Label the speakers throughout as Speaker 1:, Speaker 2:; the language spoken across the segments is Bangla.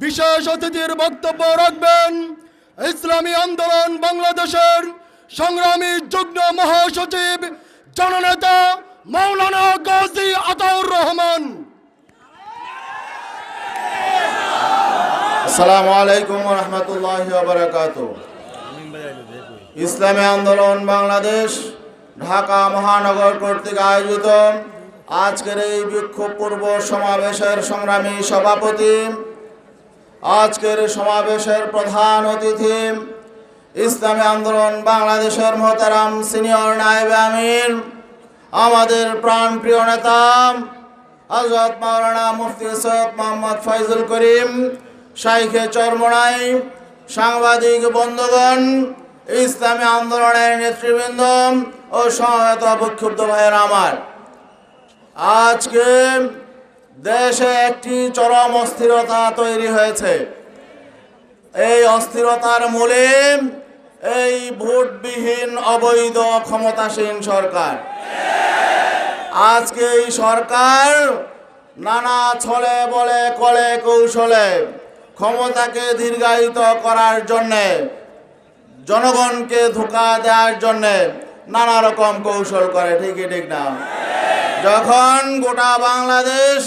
Speaker 1: বিশেষ অতিথির বক্তব্য রাখবেন ইসলামী আন্দোলন বাংলাদেশের সংগ্রামী যুগ্ম মহাসচিব জননেতা মাওলানা গাজী আতাউর রহমান।
Speaker 2: আসসালামু আলাইকুম ওয়া রাহমাতুল্লাহি ওয়া বারাকাতুহু। ইসলামী আন্দোলন বাংলাদেশ ঢাকা মহানগর কর্তৃক আয়োজিত আজকের এই বিক্ষোভ পূর্ব সমাবেশের সংগ্রামী সভাপতি, আজকের সমাবেশের প্রধান অতিথি ইসলামী আন্দোলন বাংলাদেশের মোহতারাম সিনিয়র নায়েবে আমির, আমাদের প্রাণপ্রিয় নেতা হযরত মাওলানা মুফতি সৈয়দ মোহাম্মদ ফয়জুল করিম শাইখে চরমোনাই, সাংবাদিক বন্ধুগণ, ইসলামী আন্দোলনের নেতৃবৃন্দ ও সমবেত বিক্ষুব্ধ ভাইয়ের আমার, আজকে দেশে একটি চরম অস্থিরতা তৈরি হয়েছে। এই অস্থিরতার মূলে এই ভোটবিহীন অবৈধ ক্ষমতাসীন সরকার। আজকে এই সরকার নানা ছলে বলে কলে কৌশলে ক্ষমতাকে দীর্ঘায়িত করার জন্যে, জনগণকে ধোঁকা দেওয়ার জন্যে নানা রকম কৌশল করে, ঠিকই ঠিক না? যখন গোটা বাংলাদেশ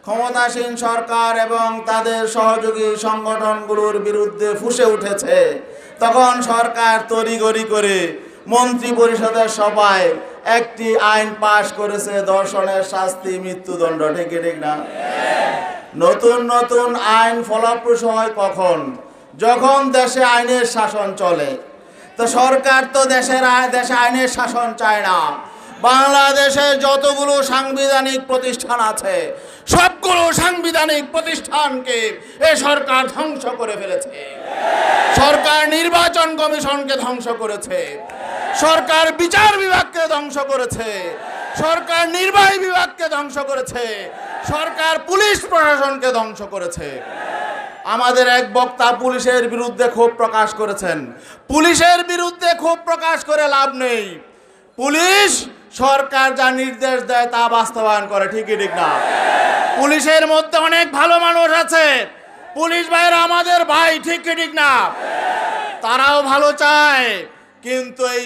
Speaker 2: ক্ষমতাসীন সরকার এবং তাদের সহযোগী সংগঠনগুলোর বিরুদ্ধে ফুঁসে উঠেছে, তখন সরকার তড়িঘড়ি করে মন্ত্রী পরিষদের সভায় একটি আইন পাশ করেছে, ধর্ষণের শাস্তি মৃত্যুদণ্ড, ঠিকই ঠিক না? নতুন নতুন আইন ফলপ্রসূ হয় কখন? যখন দেশে আইনের শাসন চলে। তো সরকার তো দেশে আইনের শাসন চায় না। বাংলাদেশে যতগুলো সাংবিধানিক প্রতিষ্ঠান আছে, সবগুলো সাংবিধানিক প্রতিষ্ঠানকে এ সরকার ধ্বংস করে ফেলেছে। সরকার নির্বাচন কমিশনকে ধ্বংস করেছে, সরকার বিচার বিভাগকে ধ্বংস করেছে, সরকার নির্বাহী বিভাগকে ধ্বংস করেছে, সরকার পুলিশ প্রশাসনকে ধ্বংস করেছে। আমাদের এক বক্তা পুলিশের বিরুদ্ধে ক্ষোভ প্রকাশ করেছেন। পুলিশের বিরুদ্ধে ক্ষোভ প্রকাশ করে লাভ নেই। পুলিশ সরকার যা নির্দেশ দেয় তা বাস্তবায়ন করে, ঠিকই ঠিক না? পুলিশের মধ্যে অনেক ভালো মানুষ আছে, পুলিশ ভাইরা আমাদের ভাই, ঠিকই ঠিক না? তারাও ভালো চায়, কিন্তু এই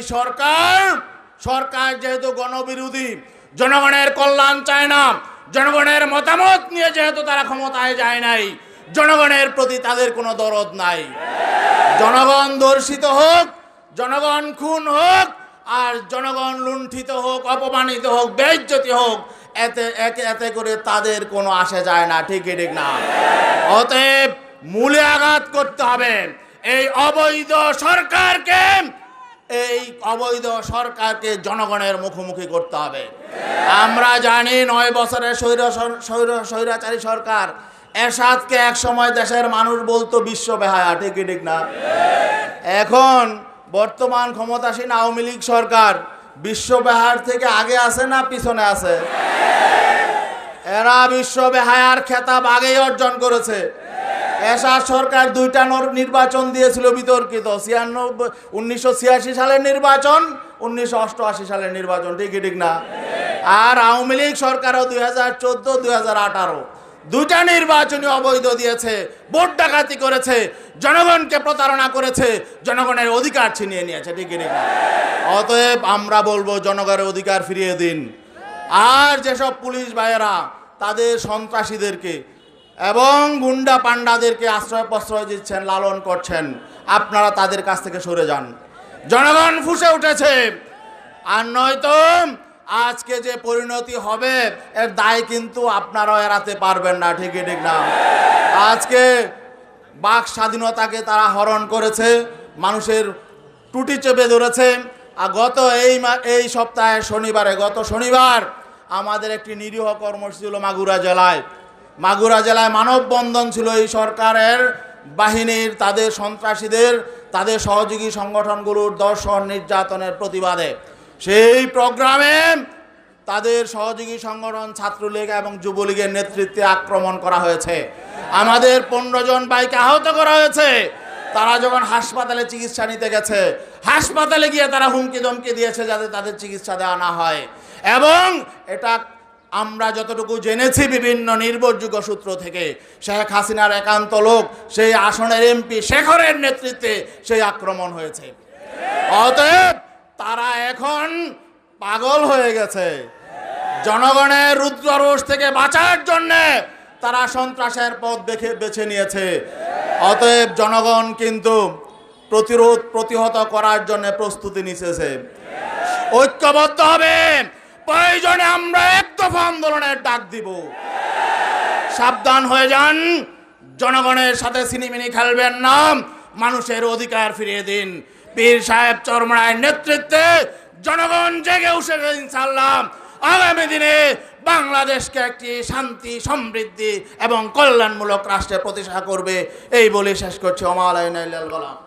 Speaker 2: সরকার যেহেতু গণবিরোধী, জনগণের কল্যাণ চায় না, জনগণের মতামত নিয়ে যেহেতু তারা ক্ষমতায় যায় নাই, জনগণের প্রতি তাদের কোনো দরদ নাই। জনগণ ধর্ষিত হোক, জনগণ খুন হোক, আর জনগণ লুণ্ঠিত হোক, অপমানিত হোক, বেইজ্জতি হোক, এতে করে তাদের কোনো আসে যায় না, ঠিকই ঠিক না? অতএব মূলে আঘাত করতে হবে এই অবৈধ সরকারকে জনগণের মুখোমুখি করতে হবে। আমরা জানি 9 বছরের স্বৈরাচারী সরকার এরশাদকে এক সময় দেশের মানুষ বলতো বিশ্ব বেহায়া, ঠিকই ঠিক না? এখন বর্তমান ক্ষমতাসীন আওয়ামী লীগ সরকার বিশ্ব বেহায়ার থেকে আগে আছে না পিছনে আছে? এরা বিশ্ব বেহায়ার খেতাব আগেই অর্জন করেছে। এরশাদ সরকার 2টা নির্বাচন দিয়েছিল বিতর্কিত, 1986 সালের নির্বাচন, 1988 সালের নির্বাচন, ঠিকই ঠিক না? আর আওয়ামী লীগ সরকারও 2014, 2018 2টা নির্বাচনী অবৈধ দিয়েছে, ভোট ডাকাতি করেছে, জনগণকে প্রতারণা করেছে, জনগণের অধিকার ছিনিয়ে নিয়েছে, ঠিকই ঠিক না? অতএব আমরা বলবো জনগণের অধিকার ফিরিয়ে দিন। আর যেসব পুলিশ ভাইয়েরা তাদের সন্ত্রাসীদেরকে এবং গুন্ডা পান্ডাদেরকে আশ্রয় প্রশ্রয় দিচ্ছেন, লালন করছেন, আপনারা তাদের কাছ থেকে সরে যান। জনগণ ফুঁসে উঠেছে। আর নয়তো আজকে যে পরিণতি হবে এর দায় কিন্তু আপনারাও এড়াতে পারবেন না, ঠিকই ঠিক না? আজকে বাক স্বাধীনতাকে তারা হরণ করেছে, মানুষের টুটি চেপে ধরেছে। আর এই সপ্তাহে গত শনিবার আমাদের একটি নিরীহ কর্মসূচি ছিল মাগুরা জেলায় মানববন্ধন ছিল এই সরকারের বাহিনীর, তাদের সন্ত্রাসীদের, তাদের সহযোগী সংগঠনগুলোর দর্শন নির্যাতনের প্রতিবাদে। সেই প্রোগ্রামে তাদের সহযোগী সংগঠন ছাত্রলীগ এবং যুবলীগের নেতৃত্বে আক্রমণ করা হয়েছে। আমাদের 15 জন ভাইকে আহত করা হয়েছে। তারা যখন হাসপাতালে চিকিৎসা নিতে গেছে, হাসপাতালে গিয়ে তারা হুমকি ধমকি দিয়েছে যাতে তাদের চিকিৎসা দেওয়া না হয়। এবং এটা আমরা যতটুকু জেনেছি বিভিন্ন নির্ভরযোগ্য সূত্র থেকে, শেখ হাসিনার একান্ত লোক সেই আসনের এমপি শেখরের নেতৃত্বে সেই আক্রমণ হয়েছে। অতএব তারা এখন পাগল হয়ে গেছে। জনগণের রুদ্ররোষ থেকে বাঁচার জন্য তারা সন্ত্রাসের পথ বেছে নিয়েছে। অতএব জনগণ কিন্তু প্রতিহত করার জন্য প্রস্তুতি নিতেছে। ঐক্যবদ্ধ হবে, প্রয়োজনে আমরা একদফা আন্দোলনের ডাক দিব। সাবধান হয়ে যান, জনগণের সাথে সিনিমিনি খেলবেন না, মানুষের অধিকার ফিরিয়ে দিন। পীর সাহেব চরমরায়ের নেতৃত্বে জনগণ জেগে উঠেছে। ইনশাআল্লাহ আগামী দিনে বাংলাদেশকে একটি শান্তি, সমৃদ্ধি এবং কল্যাণমূলক রাষ্ট্রে প্রতিষ্ঠা করবে। এই বলে শেষ করছি। ওমা আলাইনা ইল্লাল বালাগ।